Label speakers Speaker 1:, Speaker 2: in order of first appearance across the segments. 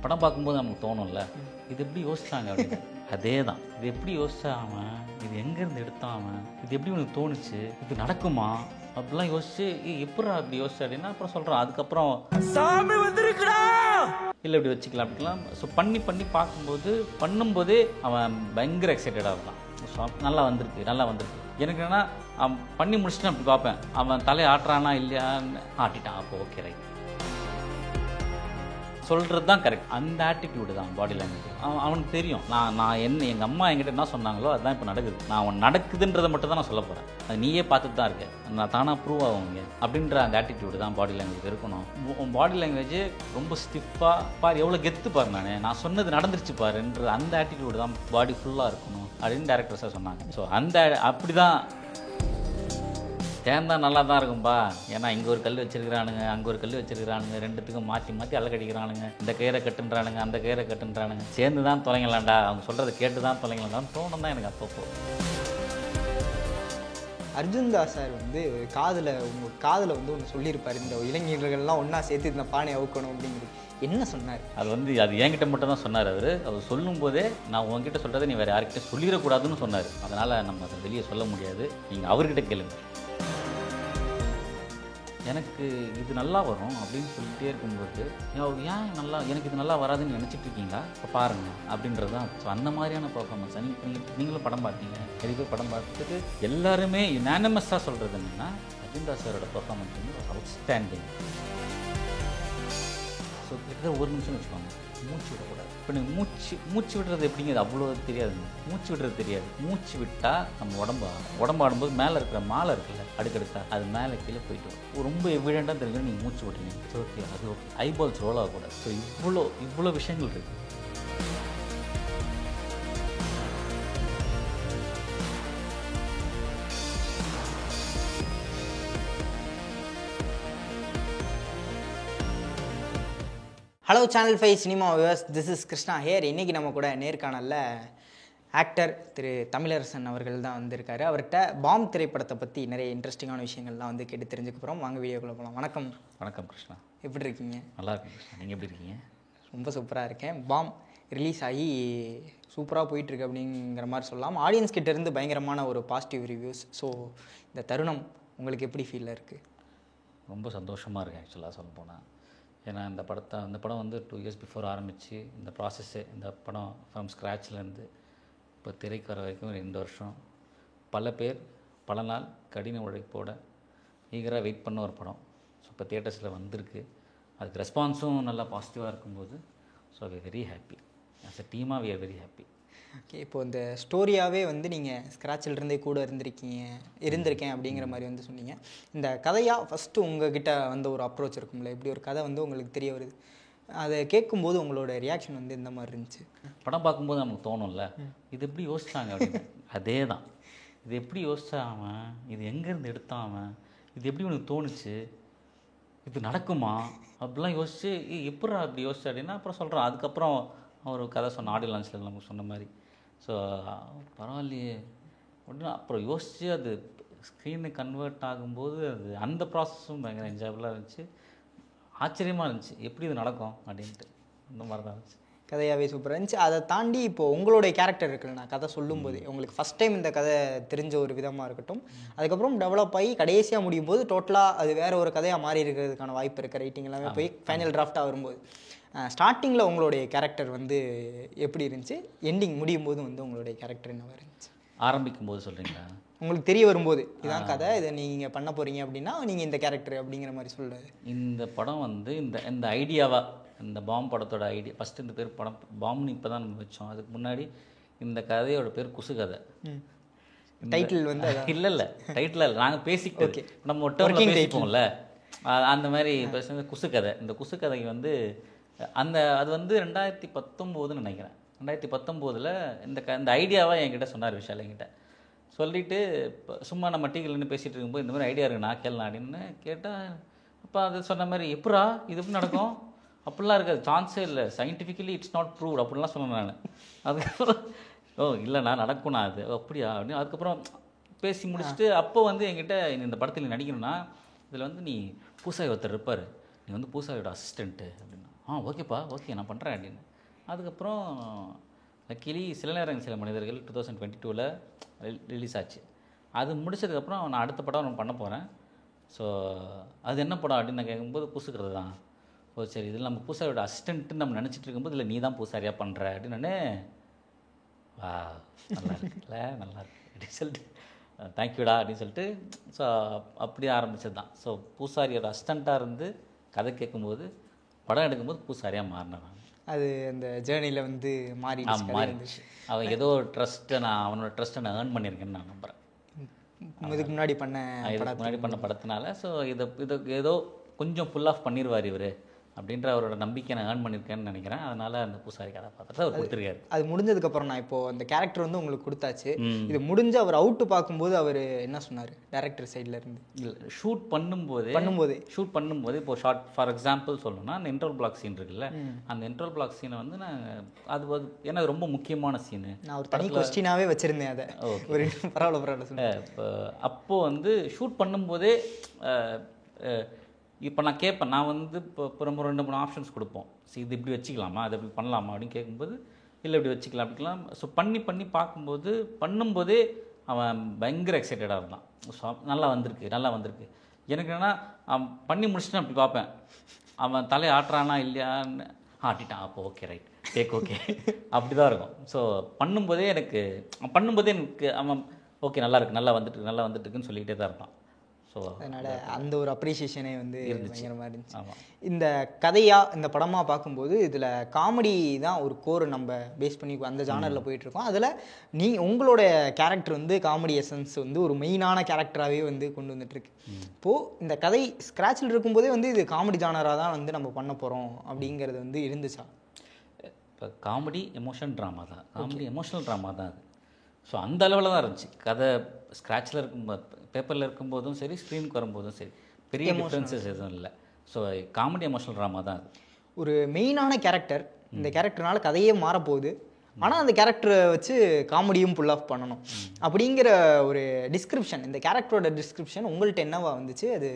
Speaker 1: படம் பார்க்கும்போது நமக்கு தோணும்ல, இது எப்படி யோசிச்சாங்க அப்படின்னு. அதே தான், இது எப்படி யோசிச்சான் அவன், இது எங்கேருந்து எடுத்தான் அவன், இது எப்படி உனக்கு தோணுச்சு, இது நடக்குமா அப்படிலாம் யோசிச்சு எப்படா அப்படி யோசிச்சு அப்படின்னா அப்புறம் சொல்கிறான். அதுக்கப்புறம் சாமி வந்துருக்குடா இல்லை இப்படி வச்சுக்கலாம் அப்படிலாம். ஸோ பண்ணி பண்ணும்போதே அவன் பயங்கர எக்ஸைட்டடாக இருந்தான். ஸோ நல்லா வந்திருக்கு. எனக்கு என்னென்னா அவன் பண்ணி முடிச்சுட்டு அப்படி பார்ப்பேன், அவன் தலையை ஆட்டுறானா இல்லையான்னு. ஆட்டிட்டான், அப்போ ஓகே ரைட், சொல்கிறது தான் கரெக்ட். அந்த ஆட்டிடியூடு தான் பாடி லாங்குவேஜ். அவனுக்கு தெரியும் நான் என்ன எங்கள் அம்மா என்கிட்ட என்ன சொன்னாங்களோ அதுதான் இப்போ நடக்குது. நான் அவன் நடக்குதுன்றதை மட்டும் தான் நான் சொல்ல போகிறேன், அது நீயே பார்த்துட்டு தான் இருக்கேன், நான் தானாக ப்ரூவ் ஆகுங்க அப்படின்ற அந்த ஆட்டிடியூடு தான் பாடி லாங்குவேஜ் இருக்கணும். பாடி லாங்குவேஜ் ரொம்ப ஸ்டிஃபாக பாரு, எவ்வளோ கெத்து பாரு, நான் சொன்னது நடந்துருச்சு பாருன்ற அந்த ஆட்டிடியூடு தான் பாடி ஃபுல்லாக இருக்கணும் அப்படின்னு டேரக்டர்ஸாக சொன்னாங்க. ஸோ அந்த அப்படி தான் சேர்ந்தா நல்லா தான் இருக்கும்பா. ஏன்னா இங்கே ஒரு கல் வச்சிருக்கிறானுங்க, அங்கே ஒரு கல் வச்சிருக்கிறானுங்க, ரெண்டுத்துக்கும் மாற்றி அலக்கடிக்கிறானுங்க, இந்த கயிறை கட்டுன்றானுங்க, அந்த கயிறை கட்டுன்றானுங்க, சேர்ந்து தான் தொலைங்களாண்டா, அவங்க சொல்கிறத கேட்டு தான் தொலைங்களாண்டான்னு தோணும் தான் எனக்கு அப்பப்போ.
Speaker 2: அர்ஜுன் தாஸ் சார் வந்து உங்கள் காதில் வந்து ஒன்று சொல்லியிருப்பார், இந்த இளைஞர்கள்லாம் ஒன்றா சேர்த்து இந்த பானை அவுக்கணும் அப்படிங்கிறது. என்ன சொன்னார்?
Speaker 1: அது என்கிட்ட மட்டும் தான் சொன்னார். அவர் சொல்லும்போதே நான் உங்ககிட்ட சொல்கிறத நீ வேறு யார்கிட்ட சொல்லிடக்கூடாதுன்னு சொன்னார். அதனால் நம்ம அதை வெளியே சொல்ல முடியாது, நீங்கள் அவர்கிட்ட கேளுங்க. எனக்கு இது நல்லா வரும் அப்படின்னு சொல்லிட்டே இருக்கும்போது ஏன் எனக்கு இது நல்லா வராதுன்னு நினச்சிட்டு இருக்கீங்களா, இப்போ பாருங்கள் அப்படின்றது தான். ஸோ அந்த மாதிரியான பர்ஃபார்மன்ஸ் நீங்களும் படம் பார்த்தீங்க, நிறைய பேர் படம் பார்த்துட்டு எல்லாருமே யுனானிமஸாக சொல்கிறது என்னென்னா அர்ஜுன் தாஸ் சாரோட பர்ஃபார்மன்ஸ் வந்து அவுட்ஸ்டாண்டிங். ஸோ கிட்டத்தட்ட ஒரு நிமிஷம் வச்சுக்கோங்க, மூச்சு விடக்கூடாது. இப்போ நீங்கள் மூச்சு விடுறது எப்படிங்கிறது அவ்வளோ தெரியாதுங்க. மூச்சு விடுறது தெரியாது. மூச்சு விட்டால் நம்ம உடம்பு ஆடும்போது மேலே இருக்கிற மாலை இருக்குல்ல, அடுக்கடுக்கா அது மேலே கீழே போயிட்டு வரும். ரொம்ப எவிடெண்ட்டாக தெரிஞ்சு நீங்கள் மூச்சு விட்டுறீங்க, ஓகே அது ஓகே. ஐபால்ஸ் ரோல் ஆகக்கூடாது. ஸோ இவ்வளோ விஷயங்கள் இருக்குது.
Speaker 2: Hello channel 5 cinema viewers, this is Krishna here. இன்றைக்கி நம்ம கூட நேர்காணலில் ஆக்டர் திரு தமிழரசன் அவர்கள் தான் வந்திருக்காரு. அவர்கிட்ட பாம் திரைப்படத்தை பற்றி நிறைய இன்ட்ரெஸ்டிங்கான விஷயங்கள்லாம் வந்து கேட்டு தெரிஞ்சுக்க போகிறோம். வாங்க வீடியோக்குள்ளே போகலாம். வணக்கம்.
Speaker 1: வணக்கம் கிருஷ்ணா,
Speaker 2: எப்படி இருக்கீங்க?
Speaker 1: நல்லா இருக்கேன் கிருஷ்ணா, நீங்கள் எப்படி இருக்கீங்க?
Speaker 2: ரொம்ப சூப்பராக இருக்கேன். பாம் ரிலீஸ் ஆகி சூப்பராக போயிட்டுருக்கு அப்படிங்கிற மாதிரி சொல்லலாம். ஆடியன்ஸ் கிட்டேருந்து பயங்கரமான ஒரு பாசிட்டிவ் ரிவ்யூஸ். ஸோ இந்த தருணம் உங்களுக்கு எப்படி ஃபீலில் இருக்குது?
Speaker 1: ரொம்ப சந்தோஷமாக இருக்கேன் ஆக்சுவலாக சொல்ல போனால். ஏன்னா இந்த படம் வந்து 2 years பிஃபோர் ஆரம்பித்து இந்த ப்ராசஸ்ஸு, இந்த படம் ஃப்ரம் ஸ்க்ராட்ச்லேருந்து இப்போ திரைக்கு வர வரைக்கும் 2 வருஷம், பல பேர் பல நாள் கடின உழைப்போட ஈகராக வெயிட் பண்ண ஒரு படம். ஸோ இப்போ தியேட்டர்ஸில் வந்திருக்கு. அதுக்கு ரெஸ்பான்ஸும் நல்லா பாசிட்டிவாக இருக்கும்போது so we very happy. As a டீமாக we are very happy.
Speaker 2: Okay, இப்போது இந்த ஸ்டோரியாகவே வந்து நீங்கள் ஸ்க்ராட்சிலிருந்தே கூட இருந்திருக்கேன் அப்படிங்கிற மாதிரி வந்து சொன்னீங்க. இந்த கதையாக ஃபஸ்ட்டு உங்ககிட்ட வந்து ஒரு அப்ரோச் இருக்கும்ல, இப்படி ஒரு கதை வந்து உங்களுக்கு தெரிய வருது, அதை கேட்கும்போது உங்களோட ரியாக்ஷன் வந்து இந்த மாதிரி இருந்துச்சு?
Speaker 1: படம் பார்க்கும்போது நமக்கு தோணும்ல, இது எப்படி யோசிச்சாங்க அப்படின்னு. அதே தான், இது எப்படி யோசிச்சான் அவன், இது எங்கேருந்து எடுத்தான் அவன், இது எப்படி உனக்கு தோணுச்சு, இது நடக்குமா அப்படிலாம் யோசிச்சு எப்படா அப்படி யோசிச்சு அப்படின்னா அப்புறம் சொல்கிறான். அதுக்கப்புறம் ஒரு கதை சொன்ன ஆடியோ லான்ச்சில் நமக்கு சொன்ன மாதிரி. ஸோ பரவாயில்லையே அப்படின்னு அப்புறம் யோசித்து அது ஸ்க்ரீனுக்கு கன்வெர்ட் ஆகும்போது அது அந்த ப்ராசஸும் பயங்கர என்ஜாயபுளாக இருந்துச்சு, ஆச்சரியமாக இருந்துச்சு, எப்படி இது நடக்கும் அப்படின்ட்டு. அந்த மாதிரி தான் இருந்துச்சு.
Speaker 2: கதையாகவே சூப்பராக இருந்துச்சு. அதை தாண்டி இப்போது உங்களுடைய கேரக்டர் இருக்குல்ல, நான் கதை சொல்லும்போது உங்களுக்கு ஃபஸ்ட் டைம் இந்த கதை தெரிஞ்ச ஒரு விதமாக இருக்கட்டும், அதுக்கப்புறம் டெவலப் ஆகி கடைசியாக முடியும் போது டோட்டலாக அது வேறு ஒரு கதையாக மாறி இருக்கிறதுக்கான வாய்ப்பு இருக்குது. ரைட்டிங் எல்லாமே போய் ஃபைனல் டிராஃப்டாக வரும்போது ஸ்டார்டிங்கில் உங்களுடைய கேரக்டர் வந்து எப்படி இருந்துச்சு, எண்டிங் முடியும் போது வந்து உங்களுடைய கேரக்டர் என்னவாக இருந்துச்சு?
Speaker 1: ஆரம்பிக்கும் போது சொல்கிறீங்களா?
Speaker 2: உங்களுக்கு தெரிய வரும்போது இதான் கதை, இதை நீங்கள் பண்ண போகிறீங்க அப்படின்னா நீங்கள் இந்த கேரக்டர் அப்படிங்கிற மாதிரி சொல்கிறது.
Speaker 1: இந்த படம் வந்து இந்த ஐடியாவாக, இந்த பாம் படத்தோட ஐடியா ஃபஸ்ட்டு இந்த பேர் படம் பாம்னு இப்போ தான் நம்ம வச்சோம். அதுக்கு முன்னாடி இந்த கதையோட பேர் குசு கதை.
Speaker 2: டைட்டில் வந்து
Speaker 1: இல்லை டைட்டில் இல்லை, நாங்கள் பேசிக்கிட்டு நம்ம ஒட்டை பேசிப்போம்ல, அந்த மாதிரி பேசுகிறது குசு கதை. இந்த குசு கதைக்கு வந்து அது வந்து 2019 நினைக்கிறேன். 2019 இந்த ஐடியாவாக என்கிட்ட சொன்னார் விஷால். என்கிட்ட சொல்லிவிட்டு சும்மா நம்ம டீக்கல்னு பேசிகிட்டு இருக்கும்போது இந்த மாதிரி ஐடியா இருக்கு நான் கேட்கலாம் அப்படின்னு கேட்டால், அப்போ அது சொன்ன மாதிரி எப்படா இது எப்படி நடக்கும் அப்படிலாம் இருக்காது, சான்ஸே இல்லை, சயின்டிஃபிக்கலி இட்ஸ் நாட் ப்ரூவ்ட் அப்படின்லாம் சொன்னேன் நான். அதுக்கப்புறம் இல்லைண்ணா நடக்கும்ண்ணா அது அப்படியா அப்படின்னு அதுக்கப்புறம் பேசி முடிச்சுட்டு அப்போ வந்து என்கிட்ட இந்த படத்தில் நடிக்கணும்னா இதில் வந்து நீ பூசாரி ஒருத்தர் இருப்பார், நீ வந்து பூசாரியோட அசிஸ்டண்ட்டு அப்படின்னா. ஓகேப்பா ஓகே நான் பண்ணுறேன் அப்படின்னு. அதுக்கப்புறம் லக்கிலி சில நேரங்கள் சில மனிதர்கள் 2022 ரிலீஸ் ஆச்சு. அது முடிச்சதுக்கப்புறம் நான் அடுத்த படம் நான் பண்ண போகிறேன். ஸோ அது என்ன படம் அப்படின்னு நான் கேட்கும்போது பூசுக்கிறது தான். ஓ சரி, இதில் நம்ம பூசாரியோட அசிஸ்டன்ட்டு நம்ம நினச்சிட்டு இருக்கும்போது இல்லை நீ தான் பூசாரியாக பண்ணுற அப்படின்னு வா நல்லா இருக்குல்ல நல்லா இருக்கு அப்படின்னு சொல்லிட்டு தேங்க்யூடா அப்படின்னு சொல்லிட்டு ஸோ அப்படி ஆரம்பிச்சது தான். ஸோ பூசாரியோட அசிஸ்டண்ட்டாக இருந்து கதை கேட்கும்போது படம் எடுக்கும்போது பூசாரியாக மாறினேன் நான்.
Speaker 2: அது அந்த ஜேர்னியில் வந்து
Speaker 1: மாறிடுச்சு. அவன் ஏதோ ஒரு ட்ரஸ்ட்டை நான் அவனோட ட்ரஸ்ட்டை நான் ஏர்ன் பண்ணியிருக்கேன்னு நான் நம்புகிறேன்.
Speaker 2: இதுக்கு முன்னாடி பண்ண
Speaker 1: படத்தினால. ஸோ இதை ஏதோ கொஞ்சம் ஃபுல் ஆஃப் பண்ணிடுவார் இவர் அப்படின்ற அவரோட நம்பிக்கை நான் ஏர்ன் பண்ணியிருக்கேன்னு நினைக்கிறேன். அதனால் அந்த பூசாரி கதாபாத்திரத்தை அவர் கொடுத்துருக்காரு.
Speaker 2: அது முடிஞ்சதுக்கப்புறம் நான் இப்போது அந்த கேரக்டர் வந்து உங்களுக்கு கொடுத்தாச்சு. இது முடிஞ்சு அவர் அவுட்டு பார்க்கும்போது அவர் என்ன சொன்னார் டேரக்டர் சைடில் இருந்து?
Speaker 1: இல்லை ஷூட் பண்ணும்போது இப்போ ஷார்ட் ஃபார் எக்ஸாம்பிள் சொல்லணும்னா அந்த இன்டர்வல் பிளாக் சீன் இருக்குல்ல, அந்த இன்டர்வல் பிளாக் சீனை வந்து நான் அது ஏன்னா ரொம்ப முக்கியமான சீனு.
Speaker 2: நான் ஒரு தனி கொஸ்டினாகவே வச்சுருந்தேன் அதை. ஒரு பரவாயில்ல
Speaker 1: இப்போ அப்போது வந்து ஷூட் பண்ணும்போதே இப்போ நான் கேட்பேன். நான் வந்து இப்போ ரொம்ப 2-3 ஆப்ஷன்ஸ் கொடுப்போம். இது இப்படி வச்சுக்கலாமா, அது இப்படி பண்ணலாமா அப்படின்னு கேட்கும்போது இல்லை இப்படி வச்சுக்கலாம் அப்படிக்கலாம். ஸோ பண்ணி பண்ணும்போதே அவன் பயங்கர எக்ஸைட்டடாக இருந்தான். ஸோ நல்லா வந்திருக்கு. எனக்கு என்னென்னா அவன் பண்ணி முடிச்சுட்டு அப்படி பார்ப்பேன், அவன் தலையை ஆட்டுறானா இல்லையான்னு. ஆட்டிட்டான், அப்போ ஓகே ரைட் டேக் ஓகே அப்படி தான் இருக்கும். ஸோ பண்ணும்போதே எனக்கு அவன் ஓகே நல்லா வந்துட்டுருக்குன்னு சொல்லிக்கிட்டே தான் இருப்பான். ஸோ
Speaker 2: அதனால் அந்த ஒரு அப்ரிஷியேஷனே வந்து பயங்கரமாக இருந்துச்சு.
Speaker 1: ஆமாம்.
Speaker 2: இந்த இந்த படமாக பார்க்கும்போது இதில் காமெடி தான் ஒரு கோர் நம்ம பேஸ் பண்ணி அந்த ஜானரில் போயிட்டுருக்கோம். அதில் உங்களோட கேரக்டர் வந்து காமெடி எசன்ஸ் வந்து ஒரு மெயினான கேரக்டராகவே வந்து கொண்டு வந்துட்டுருக்கு. இப்போது இந்த கதை ஸ்க்ராட்சில் இருக்கும்போதே வந்து இது காமெடி ஜானராக தான் வந்து நம்ம பண்ண போகிறோம் அப்படிங்கிறது வந்து இருந்துச்சா?
Speaker 1: இப்போ காமெடி எமோஷனல் ட்ராமா தான் அது. ஸோ அந்த அளவில் தான் இருந்துச்சு கதை. ஸ்க்ராட்சில் இருக்கும்போது பேப்பரில் இருக்கும்போதும் சரி, ஸ்க்ரீனுக்கு வரும்போதும் சரி, பெரிய டிஃப்ரென்சஸ் எதுவும் இல்லை. ஸோ காமெடி எமோஷனல் ட்ராமா தான் அது.
Speaker 2: ஒரு மெயினான கேரக்டர், இந்த கேரக்டர்னால கதையே மாறப்போகுது, ஆனால் அந்த கேரக்டரை வச்சு காமெடியும் புல் ஆஃப் பண்ணணும் அப்படிங்கிற ஒரு டிஸ்கிரிப்ஷன், இந்த கேரக்டரோட டிஸ்கிரிப்ஷன் உங்கள்கிட்ட என்னவா வந்துச்சு? அது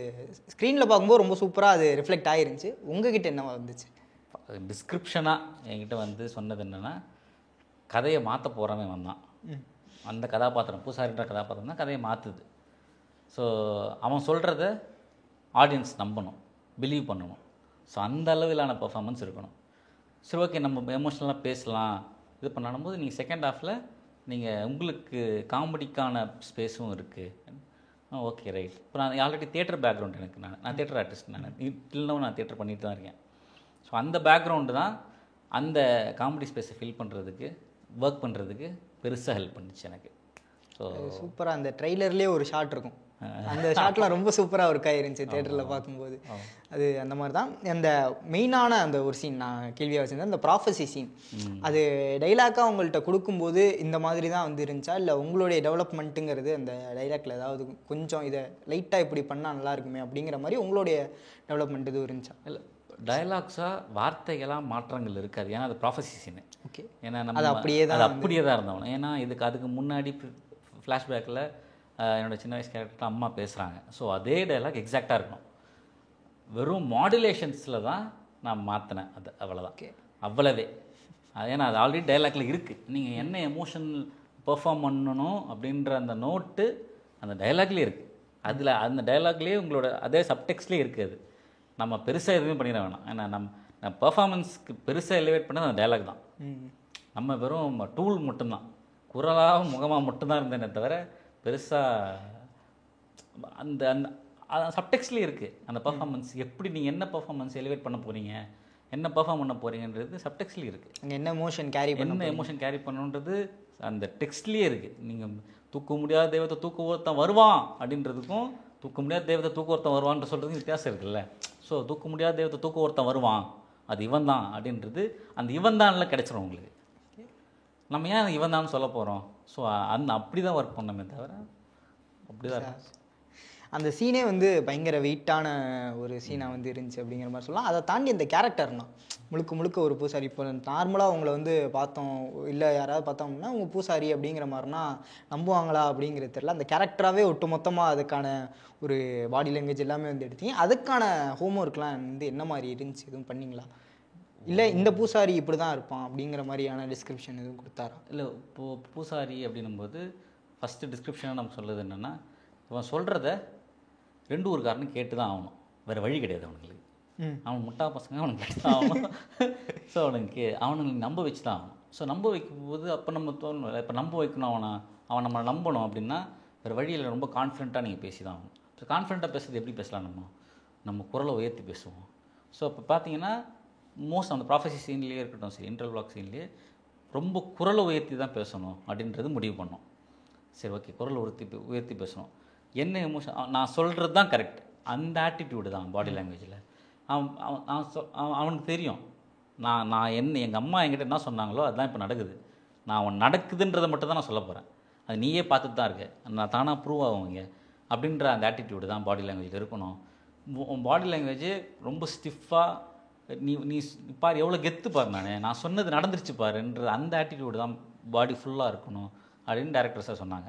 Speaker 2: ஸ்க்ரீனில் பார்க்கும்போது ரொம்ப சூப்பராக அது ரிஃப்ளெக்ட் ஆகிருந்துச்சு. உங்ககிட்ட என்னவா வந்துச்சு?
Speaker 1: டிஸ்கிரிப்ஷனாக என்கிட்ட வந்து சொன்னது என்னென்னா, கதையை மாற்ற போகிறவன் வந்தான். அந்த கதாபாத்திரம் பூசாரின்ற கதாபாத்திரம் தான் கதையை மாற்றுது. ஸோ அவன் சொல்கிறத ஆடியன்ஸ் நம்பணும், பிலீவ் பண்ணணும். ஸோ அந்த அளவிலான பர்ஃபார்மன்ஸ் இருக்கணும். சரி ஓகே நம்ம எமோஷ்னலாக பேசலாம் இது பண்ணணும் போது நீங்கள் செகண்ட் ஹாஃபில் நீங்கள் உங்களுக்கு காமெடிக்கான ஸ்பேஸும் இருக்குது. Okay right. இப்போ நான் ஆல்ரெடி தியேட்டர் பேக்ரவுண்ட் எனக்கு நான் தியேட்டர் ஆர்டிஸ்ட். இல்லைன்னா நான் தியேட்டர் பண்ணிட்டு தான் இருக்கேன். ஸோ அந்த பேக்ரவுண்டு தான் அந்த காமெடி ஸ்பேஸை ஃபில் பண்ணுறதுக்கு ஒர்க் பண்ணுறதுக்கு பெருசாக ஹெல்ப் பண்ணிச்சு எனக்கு. ஸோ
Speaker 2: சூப்பராக அந்த ட்ரெய்லர்லேயே ஒரு ஷாட் இருக்கும், அந்த ஷாட்லாம் ரொம்ப சூப்பராக ஒர்க் ஆகிருந்துச்சு தியேட்டரில் பார்க்கும்போது. அது அந்த மாதிரி தான் அந்த மெயினான அந்த ஒரு சீன் நான் கேள்வியாக வச்சுருந்தேன், அந்த ப்ராஃபஸி சீன். அது டைலாக்காக உங்கள்கிட்ட கொடுக்கும்போது இந்த மாதிரி தான் வந்து இருந்துச்சா, இல்லை உங்களுடைய டெவலப்மெண்ட்டுங்கிறது அந்த டைலாக்ல ஏதாவது கொஞ்சம் இதை லைட்டாக இப்படி பண்ணால் நல்லா இருக்குமே அப்படிங்கிற மாதிரி உங்களுடைய டெவலப்மெண்ட் எதுவும் இருந்துச்சா?
Speaker 1: இல்லை டயலாக்ஸாக வார்த்தைகளாக மாற்றங்கள் இருக்காது. ஏன்னா அது ப்ராஃபஸி சீனு.
Speaker 2: ஓகே.
Speaker 1: ஏன்னா நம்ம அது அப்படியே தான் இருந்தவங்க. ஏன்னா அதுக்கு முன்னாடி ஃப்ளாஷ்பேக்கில் என்னோடய சின்ன வயசு கேரக்டர் அம்மா பேசுகிறாங்க. ஸோ அதே டைலாக் எக்ஸாக்டாக இருக்கணும். வெறும் மாடுலேஷன்ஸில் தான் நான் மாற்றினேன். அது அவ்வளோதான். ஓகே, அவ்வளவே. ஏன்னா அது ஆல்ரெடி டைலாக்ல இருக்குது. நீங்கள் என்ன எமோஷன் பெர்ஃபார்ம் பண்ணணும் அப்படின்ற அந்த நோட்டு அந்த டைலாக்லேயே இருக்குது. அதில் அந்த டைலாக்லேயே உங்களோட அதே சப்டெக்ஸ்ட்லேயே இருக்குது. அது நம்ம பெருசாக எதுவுமே பண்ணிட வேணாம். ஏன்னா நம்ம பெர்ஃபார்மன்ஸ்க்கு பெருசாக எலிவேட் பண்ணது அந்த டைலாக் தான். நம்ம வெறும் டூல் மட்டும்தான், குரலாக முகமாக மட்டும்தான் இருந்தேனே தவிர பெருசாக அந்த அந்த சப்டெக்ஸ்ட்லேயே இருக்குது அந்த பர்ஃபார்மன்ஸ். எப்படி நீங்கள் என்ன பர்ஃபார்மன்ஸ் எலிவேட் பண்ண போகிறீங்க, என்ன பர்ஃபார்ம் பண்ண போகிறீங்கன்றது சப்டெக்ஸ்ட்லேயே இருக்குது.
Speaker 2: என்ன எமோஷன்
Speaker 1: கேரி பண்ணணுன்றது அந்த டெக்ஸ்ட்லேயே இருக்குது. நீங்கள் தூக்க முடியாத தெய்வத்தை தூக்க ஒருத்தன் வருவான் அப்படின்றதுக்கும் தூக்க முடியாத தெய்வத்தை தூக்க ஒருத்தன் வருவான்னு சொல்கிறதுக்கு வித்தியாசம் இருக்குல்ல. ஸோ தூக்க முடியாத தெய்வத்தை தூக்க ஒருத்தன் வருவான், அது இவன் தான் அப்படின்றது அந்த இவன் தானில் கிடச்சிரும் உங்களுக்கு. நம்ம ஏன் இவன் தான் சொல்ல போகிறோம்? ஸோ அப்படி தான் ஒர்க் பண்ணோமே தவிர அப்படி தான் இருக்கும்.
Speaker 2: அந்த சீனே வந்து பயங்கர வெயிட்டான ஒரு சீனாக வந்து இருந்துச்சு அப்படிங்கிற மாதிரி சொல்லலாம். அதை தாண்டி அந்த கேரக்டர்னா முழுக்க ஒரு பூசாரி. இப்போ நார்மலாக அவங்கள வந்து பார்த்தோம், இல்லை யாராவது பார்த்தோம்னா அவங்க பூசாரி அப்படிங்கிற மாதிரினா நம்புவாங்களா அப்படிங்கிறது தெரியல. அந்த கேரக்டராகவே ஒட்டு மொத்தமாக அதுக்கான ஒரு பாடி லாங்குவேஜ் எல்லாமே வந்து எடுத்தீங்க. அதுக்கான ஹோம்ஒர்க்லாம் வந்து என்ன மாதிரி இருந்துச்சு, எதுவும் பண்ணிங்களா? இல்லை இந்த பூசாரி இப்படி தான் இருப்பான் அப்படிங்கிற மாதிரியான டிஸ்கிரிப்ஷன் எதுவும் கொடுத்தாரா?
Speaker 1: இல்லை இப்போது பூசாரி அப்படின்னும்போது ஃபஸ்ட்டு டிஸ்கிரிப்ஷனாக நம்ம சொல்கிறது என்னென்னா, இவன் சொல்கிறத 2 ஊருக்காரனு கேட்டு தான் ஆகணும், வேறு வழி கிடையாது அவனுங்களுக்கு. அவன் முட்டா பசங்க அவனுக்கு கேட்டு தான் ஆகணும். ஸோ அவனுங்களுக்கு நம்ப வச்சு தான் ஆகணும். ஸோ நம்ப வைக்கும்போது அப்போ நம்ம தோணும், இப்போ நம்ப வைக்கணும் அவன் நம்ம நம்பணும் அப்படின்னா வேறு வழியில் ரொம்ப கான்ஃபிடென்ட்டாக நீங்கள் பேசி தான் ஆகணும். ஸோ கான்ஃபிடென்ட்டாக பேசுறது எப்படி பேசலாம், நம்ம குரலை உயர்த்தி பேசுவோம். ஸோ இப்போ பார்த்தீங்கன்னா மோஸ்ட் அந்த ப்ராஃபஸி சீன்லேயே இருக்கட்டும் சரி, இன்டர்வல் பிளாக் சீன்லேயே ரொம்ப குரலை உயர்த்தி தான் பேசணும் அப்படின்றது முடிவு பண்ணோம். சரி ஓகே, குரலை உயர்த்தி பேசணும். என்ன எமோஷன் நான் சொல்கிறது தான் கரெக்ட், அந்த ஆட்டிடியூடு தான் பாடி லாங்குவேஜில். அவனுக்கு தெரியும் நான் எங்கள் அம்மா என்கிட்ட என்ன சொன்னாங்களோ அதுதான் இப்போ நடக்குது. நான் அவன் நடக்குதுன்றதை மட்டும் தான் நான் சொல்ல போகிறேன், அது நீயே பார்த்துட்டு தான் இருக்க, நான் தானாக ப்ரூவ் ஆகுங்க அப்படின்ற அந்த ஆட்டிடியூடு தான் பாடி லாங்குவேஜில் இருக்கணும். பாடி லாங்குவேஜ் ரொம்ப ஸ்டிஃபாக நீ பார் எவ்வளோ கெத்து பாரு, நான் சொன்னது நடந்துருச்சு பாருன்ற அந்த ஆட்டிடியூடு தான் பாடி ஃபுல்லாக இருக்கணும் அப்படின்னு டேரக்டர்ஸாக சொன்னாங்க.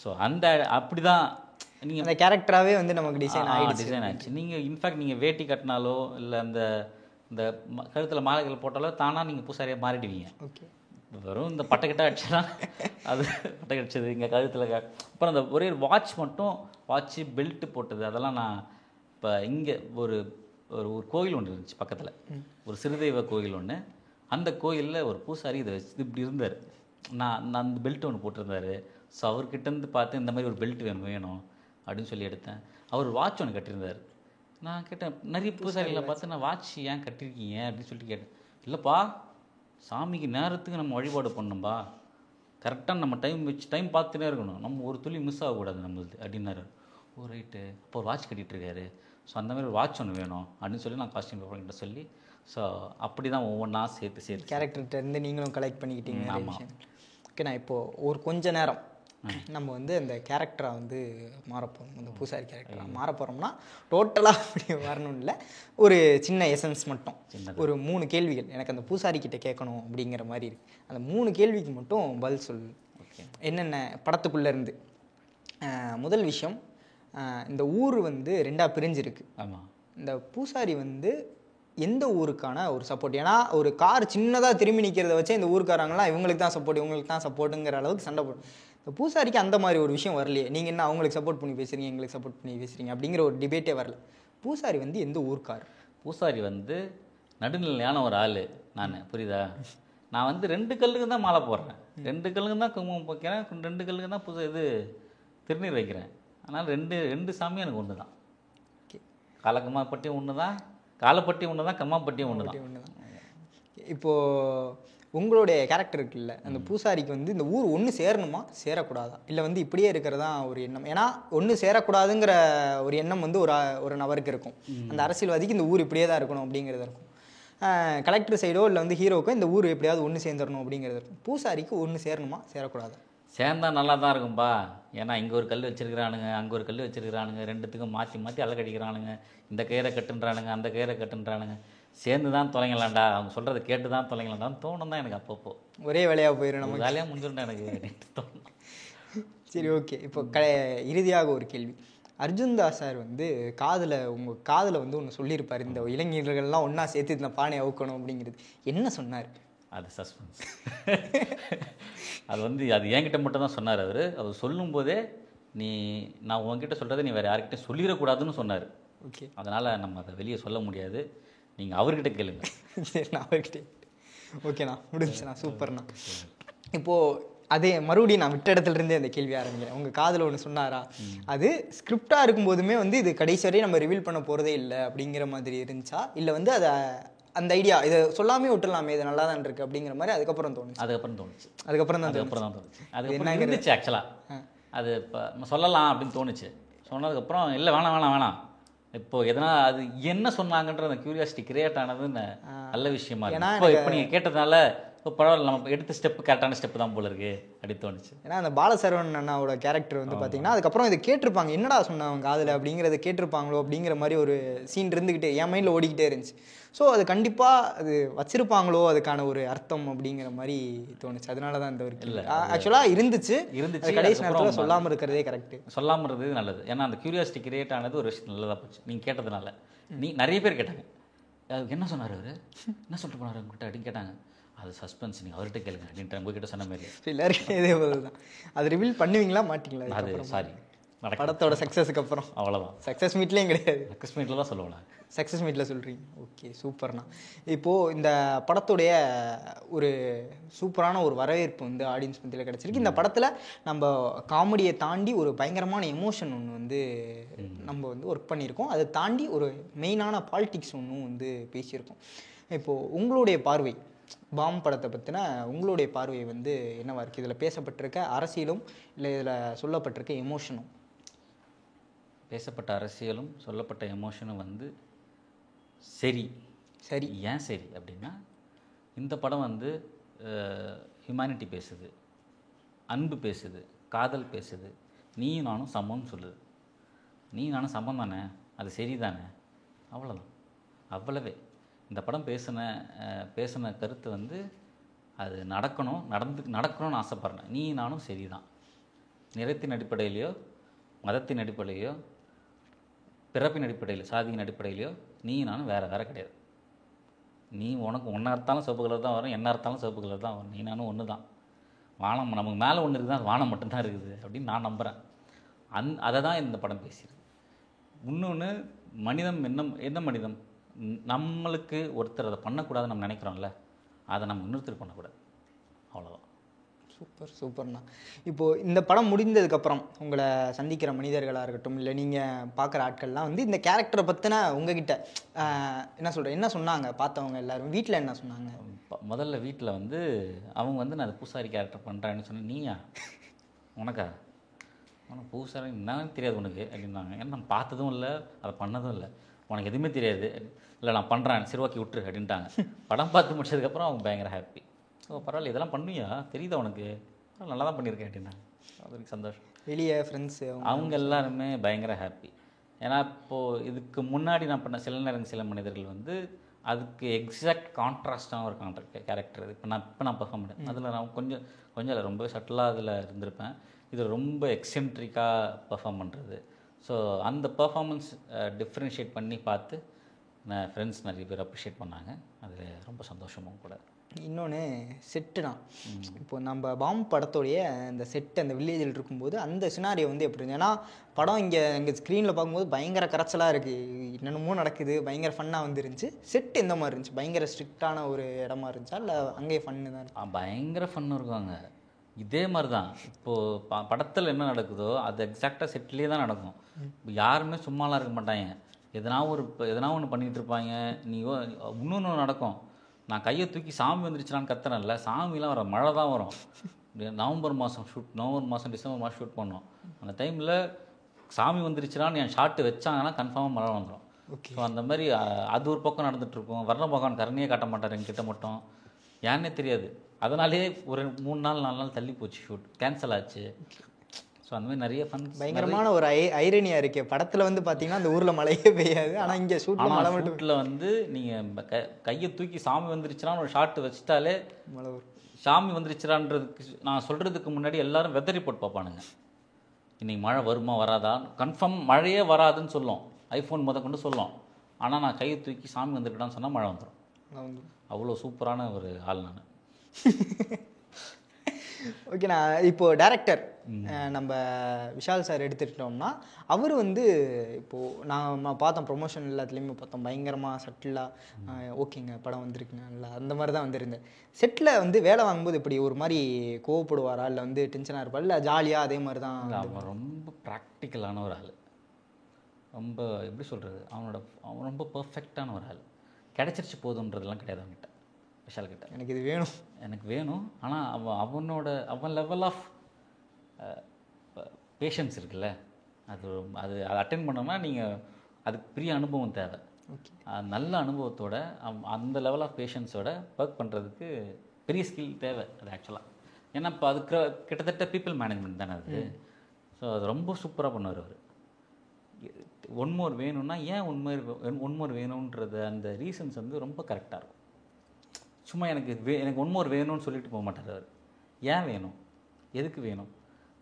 Speaker 1: ஸோ அப்படி தான் நீங்கள்
Speaker 2: அந்த கேரக்டராகவே வந்து நமக்கு டிசைன்
Speaker 1: ஆச்சு. நீங்கள் இன்ஃபேக்ட் நீங்கள் வேட்டி கட்டினாலோ இல்லை இந்த கழுத்தில் மாலைகள் போட்டாலோ தானாக நீங்கள் பூசாரியாக மாறிடுவீங்க.
Speaker 2: ஓகே,
Speaker 1: வெறும் இந்த பட்டைக்கிட்ட அடிச்சா அது பட்டை கடிச்சது இங்கே கழுத்தில் அப்புறம் அந்த ஒரே வாட்சு பெல்ட்டு போட்டது அதெல்லாம் நான் இப்போ இங்கே ஒரு கோயில் ஒன்று இருந்துச்சு பக்கத்தில், ஒரு சிறுதெய்வ கோயில் ஒன்று. அந்த கோயிலில் ஒரு பூசாரி இதை வச்சு இப்படி இருந்தார். நான் அந்த பெல்ட் ஒன்று போட்டிருந்தார். ஸோ அவர்கிட்டருந்து பார்த்து இந்த மாதிரி ஒரு பெல்ட் வேணும் அப்படின்னு சொல்லி எடுத்தேன். அவர் வாட்ச் ஒன்று கட்டியிருந்தார். நான் கேட்டேன், நிறைய பூசாரிகளை பார்த்து நான் வாட்ச் ஏன் கட்டியிருக்கீங்க அப்படின்னு சொல்லிட்டு கேட்டேன். இல்லைப்பா, சாமிக்கு நேரத்துக்கு நம்ம வழிபாடு பண்ணணும்பா, கரெக்டாக நம்ம டைம் பார்த்துட்டே இருக்கணும், நம்ம ஒரு துளி மிஸ் ஆகக்கூடாது நம்மளுது அப்படின்னாரு. ஓ ரைட்டு, அப்போ ஒரு வாட்ச் கட்டிகிட்ருக்காரு. ஸோ அந்த மாதிரி ஒரு வாட்ச் ஒன்று வேணும் அப்படின்னு சொல்லி நான் காஸ்டியூம் பேப்பர்கிட்ட சொல்லி, ஸோ அப்படி தான் ஒவ்வொன்றா சேர்த்து
Speaker 2: கேரக்டர்கிட்ட இருந்து நீங்களும் கலெக்ட் பண்ணிக்கிட்டீங்க.
Speaker 1: ஆமாம்.
Speaker 2: ஓகே, நான் இப்போது ஒரு கொஞ்ச நேரம் நம்ம வந்து அந்த கேரக்டரை வந்து மாறப்போகிறோம், அந்த பூசாரி கேரக்டராக மாறப்போகிறோம்னா டோட்டலாக அப்படி வரணும் இல்லை, ஒரு சின்ன எசன்ஸ் மட்டும், ஒரு 3 கேள்விகள் எனக்கு அந்த பூசாரிக்கிட்ட கேட்கணும் அப்படிங்கிற மாதிரி இருக்குது. அந்த 3 கேள்விக்கு மட்டும் பதில் சொல்லு. என்னென்ன படத்துக்குள்ளேருந்து. முதல் விஷயம், இந்த ஊர் வந்து 2ஆக பிரிஞ்சிருக்கு.
Speaker 1: ஆமாம். இந்த
Speaker 2: பூசாரி வந்து எந்த ஊருக்கான ஒரு சப்போர்ட்? ஏன்னா ஒரு கார் சின்னதாக திரும்பி நிற்கிறத வச்சு இந்த ஊருக்காரங்களாம் இவங்களுக்கு தான் சப்போர்ட்டுங்கிற அளவுக்கு சண்டை போடும். இந்த பூசாரிக்கு அந்த மாதிரி ஒரு விஷயம் வரலையே, நீங்கள் என்ன அவங்களுக்கு சப்போர்ட் பண்ணி பேசுகிறீங்க, எங்களுக்கு சப்போர்ட் பண்ணி பேசுகிறீங்க அப்படிங்கிற ஒரு டிபேட்டே வரல. பூசாரி வந்து எந்த ஊருக்கார்? பூசாரி வந்து நடுநிலையான ஒரு ஆள். புரியுதா? நான் வந்து 2 கல்லுக்கு தான் மாலை போடுறேன், 2 கல்லுக்கு தான் குங்குமம் வைக்கிறேன், 2 கல்லுக்கு தான் திருநீர் வைக்கிறேன். அதனால் ரெண்டு சாமியும் எனக்கு ஒன்று தான். காலக்கம்மாப்பட்டியும் ஒன்று தான், காலப்பட்டியும் ஒன்று தான், கம்மாப்பட்டியும் ஒன்று தான். இப்போது உங்களுடைய கேரக்டர் இருக்குல்ல, அந்த பூசாரிக்கு வந்து இந்த ஊர் ஒன்று சேரணுமா சேரக்கூடாதா, இல்லை வந்து இப்படியே இருக்கிறதா ஒரு எண்ணம்? ஏன்னா ஒன்று சேரக்கூடாதுங்கிற ஒரு எண்ணம் வந்து ஒரு நபருக்கு இருக்கும், அந்த அரசியல்வாதிக்கு இந்த ஊர் இப்படியே தான் இருக்கணும் அப்படிங்கிறது இருக்கும். கலெக்டர் சைடோ இல்லை வந்து ஹீரோக்கோ இந்த ஊர் எப்படியாவது ஒன்று சேர்ந்துடணும் அப்படிங்கிறது இருக்கும். பூசாரிக்கு ஒன்று சேரணுமா சேரக்கூடாதா? சேர்ந்தா நல்லா தான் இருக்கும்பா. ஏன்னா இங்கே ஒரு கல் வச்சிருக்கிறானுங்க, அங்கே ஒரு கல் வச்சிருக்கிறானுங்க, 2த்துக்கும் மாற்றி அலக்கடிக்கிறானுங்க, இந்த கயிறை கட்டுன்றானுங்க, அந்த கயிறை கட்டுன்றானுங்க. சேர்ந்து தான் தொலைங்களாண்டா, அவங்க சொல்கிறத கேட்டு தான் தொலைங்களாண்டான்னு தோணும் தான் எனக்கு. அப்பப்போ ஒரே வேலையாக போயிடும், நம்ம வேலையாக முடிஞ்சுட்டா எனக்கு தோணும். சரி ஓகே, இப்போ இறுதியாக ஒரு கேள்வி. அர்ஜுன் தாஸ் சார் வந்து உங்கள் காதில் வந்து ஒன்று சொல்லியிருப்பார், இந்த இளைஞர்கள்லாம் ஒன்றா சேர்த்து இந்த பானையை அவுக்கணும் அப்படிங்கிறது. என்ன சொன்னார்? அது சஸ்பென்ஸ். அது என்கிட்ட மட்டும் தான் சொன்னார். அவர் சொல்லும்போதே நான் உங்ககிட்ட சொல்கிறத நீ வேறு யார்கிட்ட சொல்லிடக்கூடாதுன்னு சொன்னார். ஓகே, அதனால் நம்ம அதை வெளியே சொல்ல முடியாது, நீங்கள் அவர்கிட்ட கேளுங்க. சரி, நான் அவர்கிட்ட. ஓகேண்ணா, முடிஞ்சுண்ணா, சூப்பர்ண்ணா. இப்போது அதே மறுபடியும் நான் விட்ட இடத்துலேருந்தே அந்த கேள்வி ஆரம்பிக்கிறேன். உங்கள் காதில் ஒன்று சொன்னாரா, அது ஸ்கிரிப்டாக இருக்கும்போதுமே வந்து இது கடைசி வரையும் நம்ம ரிவீல் பண்ண போகிறதே இல்லை அப்படிங்கிற மாதிரி இருந்துச்சா, இல்லை வந்து அதை அந்த ஐடியா இதை சொல்லாமே விட்டுலாமே, இது நல்லா தான் இருக்குது அப்படிங்கிற மாதிரி அதுக்கப்புறம் தோணுச்சு? அதுக்கப்புறம் தான் தோணுச்சு. அது என்ன இருந்துச்சு ஆக்சுவலாக, அது இப்போ சொல்லலாம் அப்படின்னு தோணுச்சு. சொன்னதுக்கப்புறம் இல்லை வேணாம் இப்போது எதனா அது என்ன சொன்னாங்கன்ற அந்த க்யூரியாசிட்டி கிரியேட் ஆனது நல்ல விஷயமா இருக்கு. இப்போ நீங்கள் கேட்டதுனால இப்போ பரவாயில்ல, நம்ம எடுத்த ஸ்டெப்பு கரெக்டான ஸ்டெப்பு தான் போல இருக்கு அப்படி தோணுச்சு. ஏன்னா அந்த பாலசரவணன் அண்ணாவோட கேரக்டர் வந்து பார்த்தீங்கன்னா அதுக்கப்புறம் இதை கேட்டிருப்பாங்க, என்னடா சொன்னாங்க அதில் அப்படிங்கிறத கேட்டிருப்பாங்களோ அப்படிங்கிற மாதிரி ஒரு சீன் இருந்துக்கிட்டே என் மைண்டில் ஓடிக்கிட்டே இருந்துச்சு. ஸோ அது கண்டிப்பாக அது வச்சிருப்பாங்களோ அதுக்கான ஒரு அர்த்தம் அப்படிங்கிற மாதிரி தோணுச்சு. அதனால தான் இந்த ஒரு இல்லை ஆக்சுவலாக இருந்துச்சு கடைசி நேரத்தில் சொல்லாமல் இருக்கிறதே கரெக்டு. சொல்லாமல் இருக்கிறது நல்லது. ஏன்னா அந்த க்யூரியாசிட்டி கிரியேட் ஆனது ஒரு விஷயம் நல்லதாக போச்சு நீங்கள் கேட்டதுனால. நிறைய பேர் கேட்டாங்க,
Speaker 1: அதுக்கு என்ன சொன்னார் அவர், என்ன சொல்லிட்டு போனார் உங்ககிட்ட அப்படின்னு கேட்டாங்க. அது சஸ்பென்ஸ், நீங்கள் அவர்கிட்ட கேளுங்க அப்படின்ட்டு உங்ககிட்ட சொன்ன மாதிரி.
Speaker 2: எல்லாருக்கும் இதே பதில் தான். அது ரிவீல் பண்ணுவீங்களா மாட்டிங்களா?
Speaker 1: அது சாரி
Speaker 2: படத்தோட சக்ஸஸுக்கு அப்புறம்
Speaker 1: அவ்வளோதான்.
Speaker 2: சக்ஸஸ் மீட்லேயும் கிடையாது,
Speaker 1: சக்ஸஸ் மீட்லாம் சொல்லுவேன்.
Speaker 2: சக்ஸஸ் மீட்டில் சொல்கிறீங்க. ஓகே, சூப்பர்ண்ணா. இப்போது இந்த படத்துடைய ஒரு சூப்பரான ஒரு வரவேற்பு வந்து ஆடியன்ஸ் மத்தியில் கிடச்சிருக்கு. இந்த படத்தில் நம்ம காமெடியை தாண்டி ஒரு பயங்கரமான எமோஷன் ஒன்று வந்து நம்ம வந்து ஒர்க் பண்ணியிருக்கோம். அதை தாண்டி ஒரு மெயினான பாலிடிக்ஸ் ஒன்றும் வந்து பேசியிருக்கோம். இப்போது உங்களுடைய பார்வை பாம் படத்தை பற்றின உங்களுடைய பார்வை வந்து என்னவா இருக்குது? இதில் பேசப்பட்டிருக்க அரசியலும் இல்லை இதில் சொல்லப்பட்டிருக்க எமோஷனும்?
Speaker 1: பேசப்பட்ட அரசியலும் சொல்லப்பட்ட எமோஷனும் வந்து சரி. ஏன் சரி அப்படின்னா, இந்த படம் வந்து ஹியூமனிட்டி பேசுது, அன்பு பேசுது, காதல் பேசுது, நீயும் நானும் சமம்னு சொல்லுது. நீ நானும் சமம் தானே, அது சரி தானே, அவ்வளோதான். அவ்வளவே இந்த படம் பேசின கருத்து வந்து அது நடக்கணும்னு ஆசைப்பட்றேன். நீ நானும் சரி தான். நிறத்தின் அடிப்படையிலையோ, மதத்தின் அடிப்படையிலையோ, பிறப்பின் அடிப்படையில், சாதியின் அடிப்படையிலையோ நீ நானும் வேறு கிடையாது. நீ உனக்கு ஒன்றா இருந்தாலும் சிவப்பு கலர் தான் வரும், என்ன இருந்தாலும் சிவப்பு கலர் தான் வரும். நீ நானும் ஒன்று தான். வானம் நமக்கு மேலே ஒன்று இருக்குது, அது வானம் மட்டும்தான் இருக்குது அப்படின்னு நான் நம்புகிறேன். அதை தான் இந்த படம் பேசியிருக்கு. இன்னொன்று, மனிதம் என்ன மனிதம், நம்மளுக்கு ஒருத்தர் அதை பண்ணக்கூடாதுன்னு நம்ம நினைக்கிறோம்ல, அதை நம்ம இன்னொருத்தர் பண்ணக்கூடாது, அவ்வளோதான்.
Speaker 2: சூப்பர்ண்ணா. இப்போது இந்த படம் முடிந்ததுக்கப்புறம் உங்களை சந்திக்கிற மனிதர்களாக இருக்கட்டும், இல்லை நீங்கள் பார்க்குற ஆட்கள்லாம் வந்து இந்த கேரக்டரை பற்றின உங்ககிட்ட என்ன சொன்னாங்க? பார்த்தவங்க எல்லாரும் வீட்டில் என்ன சொன்னாங்க?
Speaker 1: முதல்ல வீட்டில் வந்து அவங்க வந்து நான் பூசாரி கேரக்டர் பண்ணுறேன்னு சொன்னேன். நீயா, உனக்கு பூசாரி என்னன்னு தெரியாது உனக்கு அப்படின்னாங்க. ஏன்னா நான் பார்த்ததும் இல்லை, அதை பண்ணதும் இல்லை, உனக்கு எதுவுமே தெரியாது. இல்லை நான் பண்ணுறேன், சிறுவாக்கி விட்டுரு அப்படின்ட்டாங்க. படம் பார்த்து முடிச்சதுக்கப்புறம் அவங்க பயங்கர ஹாப்பி. ஸோ பரவாயில்ல, இதெல்லாம் பண்ணுவியா, தெரியுதா உனக்கு, நல்லா தான் பண்ணியிருக்கேன் அப்படின்னா அது சந்தோஷம்.
Speaker 2: வெளியே ஃப்ரெண்ட்ஸு
Speaker 1: அவங்க எல்லாருமே பயங்கர ஹாப்பி. ஏன்னா இப்போது இதுக்கு முன்னாடி நான் பண்ண சில நேரங்கள் சில மனிதர்கள் வந்து அதுக்கு எக்ஸாக்ட் கான்ட்ராஸ்டான ஒரு கேரக்டர் இப்போ நான் பெர்ஃபார்ம் பண்ணேன். அதில் நான் கொஞ்சம் இல்லை, ரொம்ப சட்டிலாக அதில் இருந்திருப்பேன். இது ரொம்ப எக்ஸென்ட்ரிக்காக பெர்ஃபார்ம் பண்ணுறது. ஸோ அந்த பெர்ஃபார்மன்ஸ் டிஃப்ரென்ஷியேட் பண்ணி பார்த்து நான் ஃப்ரெண்ட்ஸ் நிறைய பேர் அப்ரிஷியேட் பண்ணாங்க. அது ரொம்ப சந்தோஷமும் கூட.
Speaker 2: இன்னொன்று செட்டு தான். இப்போ நம்ம பாம் படத்தோடைய அந்த செட்டு அந்த வில்லேஜில் இருக்கும்போது அந்த சினாரியோ வந்து எப்படி இருந்துச்சு? ஏன்னா படம் இங்கே ஸ்க்ரீனில் பார்க்கும்போது பயங்கர கரைச்சலாக இருக்குது, என்னென்னமோ நடக்குது, பயங்கர ஃபன்னாக வந்துருந்துச்சு. செட் எந்த மாதிரி இருந்துச்சு? பயங்கர ஸ்ட்ரிக்டான ஒரு இடமா இருந்துச்சா, இல்லை அங்கேயே ஃபன்னு தான்?
Speaker 1: பயங்கர ஃபன்னு இருக்குவாங்க. இதே மாதிரி தான் இப்போது படத்தில் என்ன நடக்குதோ அது எக்ஸாக்டாக செட்லேயே தான் நடக்கும். யாருமே சும்மாலாம் இருக்க மாட்டாங்க, எதனா ஒன்று பண்ணிகிட்டு இருப்பாங்க. இன்னொன்று நடக்கும். நான் கையை தூக்கி சாமி வந்துருச்சுனான்னு கத்துறேன்ல, சாமிலாம் வர மழை தான் வரும். நவம்பர் மாதம் டிசம்பர் மாதம் ஷூட் பண்ணோம். அந்த டைமில் சாமி வந்துருச்சுனான்னு என் ஷாட்டு வச்சாங்கன்னா கன்ஃபார்மாக மழை வந்துடும். ஸோ அந்த மாதிரி அது ஒரு பக்கம் நடந்துகிட்ருக்கும். வர்ண பகவான் கருணையே காட்ட மாட்டார் என்கிட்ட மட்டும், ஏன்னே தெரியாது. அதனாலே ஒரு 3 4 நாள் தள்ளி போச்சு, ஷூட் கேன்சல் ஆச்சு. ஸோ அந்த மாதிரி நிறைய ஃபன்.
Speaker 2: பயங்கரமான ஒரு ஐரனியாக இருக்குது. படத்தில் வந்து பார்த்தீங்கன்னா அந்த ஊரில் மழையே பெய்யாது, ஆனால் இங்கே ஷூட்டில்
Speaker 1: வந்து நீங்கள் கையை தூக்கி சாமி வந்துருச்சுனான்னு ஒரு ஷாட்டு வச்சுட்டாலே
Speaker 2: மழை வரும்.
Speaker 1: சாமி வந்துருச்சுறான்றதுக்கு நான் சொல்கிறதுக்கு முன்னாடி எல்லோரும் வெதர் ரிப்போர்ட் பார்ப்பானுங்க. இன்றைக்கி மழை வருமா வராதா, கன்ஃபார்ம் மழையே வராதுன்னு சொல்லும், ஐஃபோன் கொண்டு சொல்லும். ஆனால் நான் கையை தூக்கி சாமி வந்துருக்கடான்னு சொன்னால் மழை வந்துடும். அவ்வளோ சூப்பரான ஒரு ஆள் நான்.
Speaker 2: ஓகேண்ணா. இப்போது டேரக்டர் நம்ம விஷால் சார் எடுத்துக்கிட்டோம்னா, அவர் வந்து இப்போது நான் பார்த்தோம் ப்ரொமோஷன் எல்லாத்துலேயுமே பார்த்தோம், பயங்கரமாக சட்டிலாக ஓகேங்க படம் வந்திருக்குங்க நல்லா அந்த மாதிரி தான் வந்திருந்தேன். செட்டில் வந்து வேலை வாங்கும்போது இப்படி ஒரு மாதிரி கோவப்படுவாரா, இல்லை வந்து டென்ஷனாக இருப்பார், இல்லை ஜாலியாக அதே மாதிரி தான்?
Speaker 1: அவன் ரொம்ப ப்ராக்டிக்கலான ஒரு ஆள், ரொம்ப எப்படி சொல்கிறது, அவன் ரொம்ப பர்ஃபெக்டான ஒரு ஆள். கிடச்சிருச்சு போதுன்றதெல்லாம் கிடையாது அவன்கிட்ட, விஷால்கிட்ட.
Speaker 2: எனக்கு இது எனக்கு
Speaker 1: வேணும். ஆனால் அவன் லெவல் ஆஃப் பேஷன்ஸ் இருக்குல்ல, அது அட்டென்ட் பண்ணோம்னா நீங்கள் அதுக்கு பெரிய அனுபவம் தேவை. நல்ல அனுபவத்தோட அந்த லெவல் ஆஃப் பேஷன்ஸோட ஒர்க் பண்ணுறதுக்கு பெரிய ஸ்கில் தேவை அது ஆக்சுவலாக. ஏன்னா இப்போ அதுக்கு கிட்டத்தட்ட பீப்புள் மேனேஜ்மெண்ட் தானே அது. ஸோ அது ரொம்ப சூப்பராக பண்ணுவார் அவர். ஒன்மோர் வேணும்னா ஏன் ஒன்மோர் வேணுன்றது அந்த ரீசன்ஸ் வந்து ரொம்ப கரெக்டாக இருக்கும். சும்மா எனக்கு ஒன்மோர் வேணும்னு சொல்லிட்டு போக மாட்டார் அவர். ஏன் வேணும், எதுக்கு வேணும்,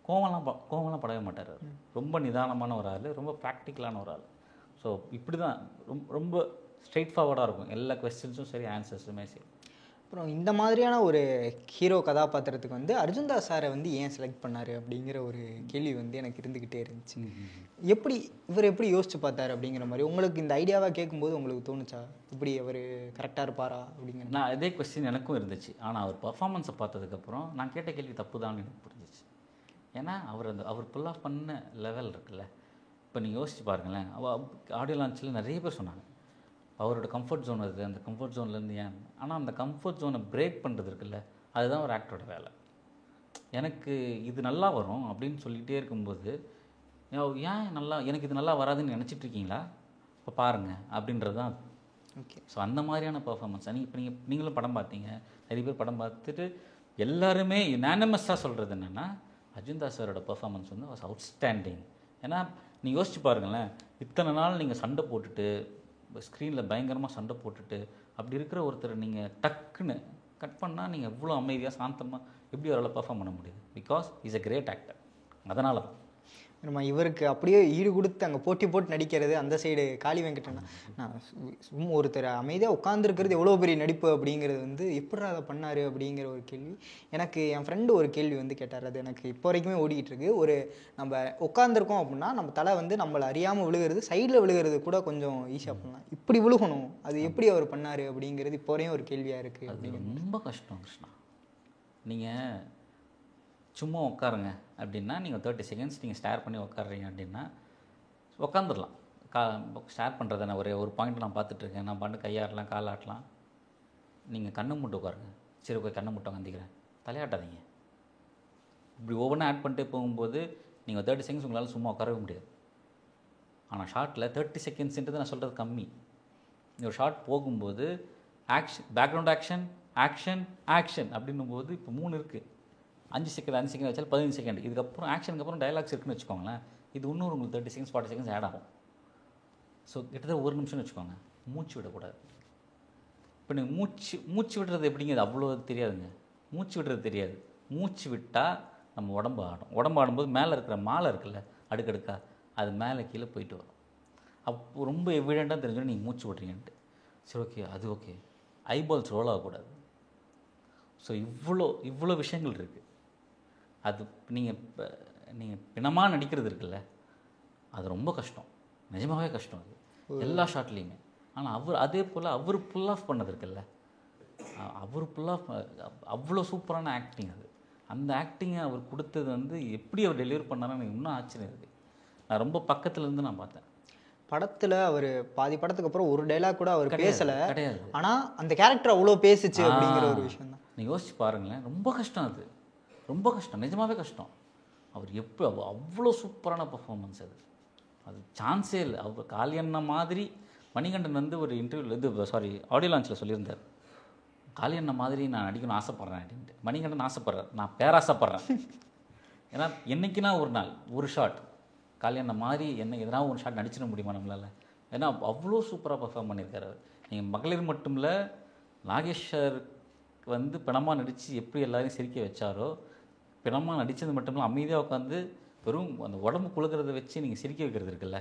Speaker 1: கோவம்லாம் படவே மாட்டார் அவர். ரொம்ப நிதானமான ஒரு ஆள், ரொம்ப ப்ராக்டிக்கலான ஒரு ஆள். ஸோ இப்படி தான் ரொம்ப ஸ்ட்ரெயிட் ஃபார்வர்டாக இருக்கும். எல்லா கொஸ்டின்ஸும் சரி, ஆன்சர்ஸுமே சரி.
Speaker 2: அப்புறம் இந்த மாதிரியான ஒரு ஹீரோ கதாபாத்திரத்துக்கு வந்து அர்ஜுன் தாஸ் சாரை வந்து ஏன் செலக்ட் பண்ணார் அப்படிங்கிற ஒரு கேள்வி வந்து எனக்கு இருந்துக்கிட்டே இருந்துச்சு. இவர் எப்படி யோசிச்சு பார்த்தாரு அப்படிங்கிற மாதிரி உங்களுக்கு இந்த ஐடியாவாக கேட்கும்போது உங்களுக்கு தோணுச்சா இப்படி அவர் கரெக்டாக இருப்பாரா அப்படிங்கிற?
Speaker 1: நான் இதே கொஸ்டின் எனக்கும் இருந்துச்சு. ஆனால் அவர் பர்ஃபார்மன்ஸை பார்த்ததுக்கப்புறம் நான் கேட்ட கேள்வி தப்பு தான் எனக்கு புரிஞ்சிச்சு. ஏன்னா அவர் புல் ஆஃப் பண்ண லெவல் இருக்குல்ல. இப்போ நீங்கள் யோசிச்சு பாருங்களேன், ஆடியோ லான்ச்சில் நிறைய பேர் சொன்னாங்க அவரோட கம்ஃபர்ட் ஜோன் இருக்குது, அந்த கம்ஃபர்ட் ஜோன்லேருந்து ஏன். ஆனால் அந்த கம்ஃபர்ட் ஜோனை பிரேக் பண்ணுறது இருக்குல்ல, அதுதான் ஒரு ஆக்டரோட வேலை. எனக்கு இது நல்லா வரும் அப்படின்னு சொல்லிகிட்டே இருக்கும்போது ஏன் நல்லா எனக்கு இது நல்லா வராதுன்னு நினச்சிட்டு இருக்கீங்களா, இப்போ பாருங்கள் அப்படின்றது தான்.
Speaker 2: ஓகே.
Speaker 1: ஸோ அந்த மாதிரியான பர்ஃபார்மன்ஸ் இப்போ நீங்களும் படம் பார்த்தீங்க, நிறைய பேர் படம் பார்த்துட்டு எல்லாருமே யுனானிமஸாக சொல்கிறது என்னென்னா அர்ஜுன் தாஸ் சாரோட பர்ஃபார்மன்ஸ் வந்து வாஸ் அவுட்ஸ்டாண்டிங். ஏன்னா நீங்கள் யோசிச்சு பாருங்களேன், இத்தனை நாள் நீங்கள் சண்டை போட்டுட்டு ஸ்க்ரீனில் பயங்கரமாக சண்டை போட்டுட்டு அப்படி இருக்கிற ஒருத்தர் நீங்கள் டக்குன்னு கட் பண்ணால் நீங்கள் எவ்வளோ அமைதியாக சாந்தமாக எப்படி அவரால் பர்ஃபார்ம் பண்ண முடியுது? Because is a great actor. அதனால தான்
Speaker 2: நம்ம இவருக்கு அப்படியே ஈடு கொடுத்து அங்கே போட்டி போட்டு நடிக்கிறது. அந்த சைடு காளி வெங்கடனா நான் சும்மா ஒருத்தர் அமைதியாக உட்காந்துருக்கிறது எவ்வளோ பெரிய நடிப்பு அப்படிங்கிறது வந்து எப்படி அதை பண்ணார் அப்படிங்கிற ஒரு கேள்வி எனக்கு என் ஃப்ரெண்டு ஒரு கேள்வி வந்து கேட்டார். அது எனக்கு இப்போ வரைக்குமே ஓடிக்கிட்டு இருக்கு. ஒரு நம்ம உட்காந்துருக்கோம் அப்படின்னா நம்ம தலை வந்து நம்மளை அறியாமல் விழுகிறது, சைடில் விழுகிறது கூட கொஞ்சம் ஈஸியாக பண்ணலாம். இப்படி விழுகணும், அது எப்படி அவர் பண்ணார் அப்படிங்கிறது இப்போ வரையும் ஒரு கேள்வியாக இருக்குது.
Speaker 1: அது ரொம்ப கஷ்டம் கிருஷ்ணா. நீங்கள் சும்மா உட்காருங்க அப்படின்னா நீங்கள் 30 செகண்ட்ஸ் நீங்கள் ஸ்டேர் பண்ணி உட்காடுறீங்க அப்படின்னா உட்காந்துடலாம். ஸ்டேர் பண்ணுறது நான் ஒரு பாயிண்ட் நான் பார்த்துட்ருக்கேன், நான் பாட்டு கையாடலாம் கால் ஆட்டலாம். நீங்கள் கண்ணை மூட்டு உட்காருங்க. சரி ஓகே, கண்ணை மூட்டை வந்திக்கிறேன், தலையாட்டாதீங்க. இப்படி ஒவ்வொன்றும் ஆட் பண்ணிட்டே போகும்போது நீங்கள் 30 செகண்ட்ஸ் உங்களால் சும்மா உட்காரவே முடியாது. ஆனால் ஷார்ட்டில் 30 செகண்ட்ஸ்ன்றது நான் சொல்கிறது கம்மி. ஒரு ஷார்ட் போகும்போது action, background action, action, action அப்படின்னும் போது இப்போ 3 இருக்குது. 5 செகண்ட் வச்சாலும் 15 செகண்ட். இதுக்கப்புறம் ஆக்ஷனுக்கு அப்புறம் டைலாக்ஸ் இருக்குன்னு வச்சுக்கோங்களேன். இது இன்னொரு உங்களுக்கு 30 செகண்ட்ஸ் 40 செகண்ட்ஸ் ஆட் ஆகும். ஸோ கிட்டத்தட்ட 1 நிமிஷம்னு வச்சுக்கோங்க. மூச்சு விடக்கூடாது. இப்போ நீங்கள் மூச்சு விடுறது எப்படிங்கிறது அவ்வளோ தெரியாதுங்க. மூச்சு விடுறது தெரியாது. மூச்சு விட்டால் நம்ம உடம்பு ஆடும். உடம்பு ஆடும்போது மேலே இருக்கிற மாலை இருக்குல்ல, அடுக்கடுக்கா, அது மேலே கீழே போயிட்டு வரும். அப்போ ரொம்ப எவிடெண்ட்டாக தெரிஞ்சிடும் நீங்கள் மூச்சு விட்றீங்கன்ட்டு. சரி ஓகே, அது ஓகே. ஐபால்ஸ் ரோல் ஆகக்கூடாது. ஸோ இவ்வளோ விஷயங்கள் இருக்குது. அது நீங்கள் பிணமாக நடிக்கிறது இருக்குல்ல, அது ரொம்ப கஷ்டம், நிஜமாகவே கஷ்டம் அது எல்லா ஷாட்லேயுமே. ஆனால் அதே போல் அவர் புல் ஆஃப் பண்ணது இருக்குல்ல, அவர் புல் ஆஃப் அவ்வளோ சூப்பரான ஆக்டிங் அது. அந்த ஆக்டிங்கை அவர் கொடுத்தது வந்து எப்படி அவர் டெலிவரி பண்ணாருன்னு எனக்கு இன்னும் ஆச்சரியம் இருக்குது. நான் ரொம்ப பக்கத்துலேருந்து நான் பார்த்தேன்.
Speaker 2: படத்தில் அவர் பாதி படத்துக்கு அப்புறம் ஒரு டைலாக் கூட அவர் பேசலை
Speaker 1: கிடையாது.
Speaker 2: ஆனால் அந்த கேரக்டர் அவ்வளோ பேசுச்சு அப்படிங்கிற ஒரு விஷயம் தான்.
Speaker 1: நீங்கள் யோசிச்சு பாருங்களேன், ரொம்ப கஷ்டம் அது, ரொம்ப கஷ்டம், நிஜமாகவே கஷ்டம். அவர் அவ்வளோ சூப்பரான பர்ஃபார்மன்ஸ் அது சான்ஸே இல்லை. அவர் காளியண்ணா மாதிரி மணிகண்டன் வந்து ஒரு இன்டர்வியூவில் ஆடியோ லான்ச்சில் சொல்லியிருந்தார், காளியண்ணா மாதிரி நான் நடிக்கணும்னு ஆசைப்பட்றேன் அப்படின்ட்டு. மணிகண்டன் ஆசைப்பட்றார், நான் பேராசைப்பட்றேன். ஏன்னா என்றைக்குனா ஒரு நாள் ஒரு ஷாட் காளியண்ணா மாதிரி எதனா ஒரு ஷாட் நடிச்சிட முடியுமா நம்மளால்? ஏன்னா அவ்வளோ சூப்பராக பர்ஃபார்ம் பண்ணியிருக்காரு அவர். நீங்கள் மகளிர் மட்டும் இல்லை, நாகேஸ்வர் வந்து பிணமாக நடித்து எப்படி எல்லாரையும் சிரிக்க வச்சாரோ, பிணமாக நடித்தது மட்டும் இல்லை, அமைதியாக உட்காந்து வெறும் அந்த உடம்பு குழுக்கிறத வச்சு நீங்கள் சிரிக்க வைக்கிறது இருக்குல்ல,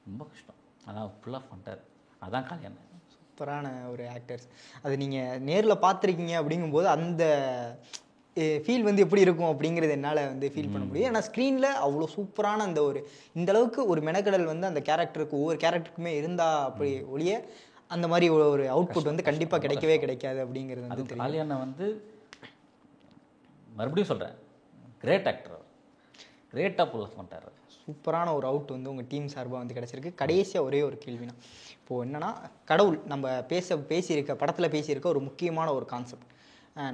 Speaker 1: ரொம்ப கஷ்டம். அதான் ஃபுல்லாக பண்ணிட்டார். அதான் காளியண்ணா
Speaker 2: சூப்பரான ஒரு ஆக்டர்ஸ். அது நீங்கள் நேரில் பார்த்துருக்கீங்க அப்படிங்கும்போது அந்த ஃபீல் வந்து எப்படி இருக்கும் அப்படிங்கிறது என்னால் வந்து ஃபீல் பண்ண முடியும். ஏன்னா ஸ்க்ரீனில் அவ்வளோ சூப்பரான அந்த இந்தளவுக்கு ஒரு மெனக்கடல் வந்து அந்த கேரக்டருக்கு ஒவ்வொரு கேரக்டருக்குமே இருந்தால் அப்படி ஒழிய அந்த மாதிரி ஒரு அவுட்புட் வந்து கண்டிப்பாக கிடைக்காது அப்படிங்கிறது வந்து
Speaker 1: காளியண்ணா வந்து மறுபடியும் சொல்கிறேன், கிரேட் ஆக்டர், கிரேட்டாக புல் ஆஃப் பண்ணிட்டார்.
Speaker 2: சூப்பரான ஒரு அவுட் வந்து உங்கள் டீம் சார்பாக வந்து கிடச்சிருக்கு. கடைசியாக ஒரே ஒரு கேள்வினா, இப்போது என்னென்னா கடவுள் நம்ம பேசியிருக்க படத்தில் பேசியிருக்க ஒரு முக்கியமான ஒரு கான்செப்ட்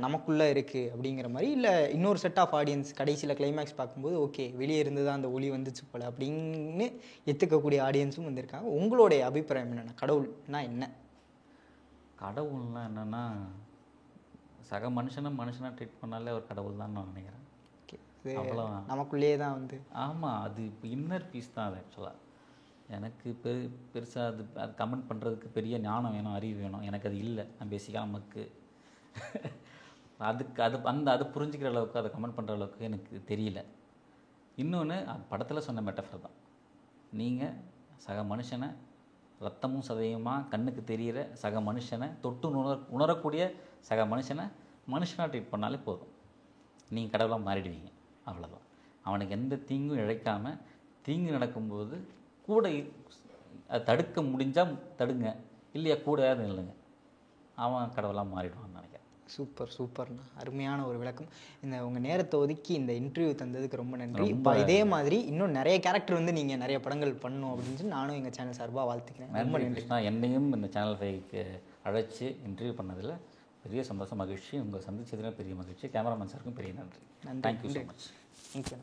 Speaker 2: நமக்குள்ளே இருக்குது அப்படிங்கிற மாதிரி, இல்லை இன்னொரு செட் ஆஃப் ஆடியன்ஸ் கடைசியில் கிளைமேக்ஸ் பார்க்கும்போது ஓகே வெளியே இருந்து தான் அந்த ஒளி வந்துச்சு போல் அப்படின்னு எத்துக்கக்கூடிய ஆடியன்ஸும் வந்திருக்காங்க. உங்களுடைய அபிப்பிராயம் என்னென்னா கடவுள்னா என்ன?
Speaker 1: கடவுள்னா என்னென்னா சக மனுஷனாக ட்ரீட் பண்ணாலே ஒரு கடவுள் தான் நான் நினைக்கிறேன்.
Speaker 2: அவ்வளோ நமக்குள்ளேயே தான் வந்து.
Speaker 1: ஆமாம், அது இப்போ இன்னர் பீஸ் தான். அது ஆக்சுவலாக எனக்கு பெருசாக அது கமெண்ட் பண்ணுறதுக்கு பெரிய ஞானம் வேணும், அறிவு வேணும். எனக்கு அது இல்லை. நான் பேசிக்காக நமக்கு அது புரிஞ்சுக்கிற அளவுக்கு, அதை கமெண்ட் பண்ணுற அளவுக்கு எனக்கு தெரியல. இன்னொன்று படத்தில் சொன்ன மெட்டஃபர் தான், நீங்கள் சக மனுஷனை ரத்தமும் சதையுமாக கண்ணுக்கு தெரிகிற சக மனுஷனை தொட்டு உணரக்கூடிய சக மனுஷனை மனுஷனாக ட்ரீட் பண்ணாலே போதும், நீங்கள் கடவுளாக மாறிடுவீங்க. அவ்வளோதான். அவனுக்கு எந்த தீங்கும் இழைக்காமல் தீங்கு நடக்கும்போது கூட அதை தடுக்க முடிஞ்சால் தடுங்க, இல்லையா கூடயாவது இல்லைங்க, அவன் கடவுளாக மாறிடுவான்னு நினைக்கிறேன்.
Speaker 2: சூப்பர்ண்ணா, அருமையான ஒரு விளக்கம். இந்த உங்கள் நேரத்தை ஒதுக்கி இந்த இன்டர்வியூ தந்ததுக்கு ரொம்ப நன்றி. இப்போ இதே மாதிரி இன்னும் நிறைய கேரக்டர் வந்து நீங்கள் நிறைய படங்கள் பண்ணணும் அப்படின்னு சொல்லி நானும் எங்கள் சேனல் சார்பாக வாழ்த்துக்கிறேன். ரொம்ப நன்றி.
Speaker 1: என்னையும் இந்த சேனல் 5க்கு அழைச்சி இன்டர்வியூ பண்ணதில் பெரிய சந்தோஷம், மகிழ்ச்சி. உங்களை சந்திச்சதுல பெரிய மகிழ்ச்சி. கேமராமேன் சாருக்கும் பெரிய நன்றி. Thank you so much.
Speaker 2: தேங்க்யூ.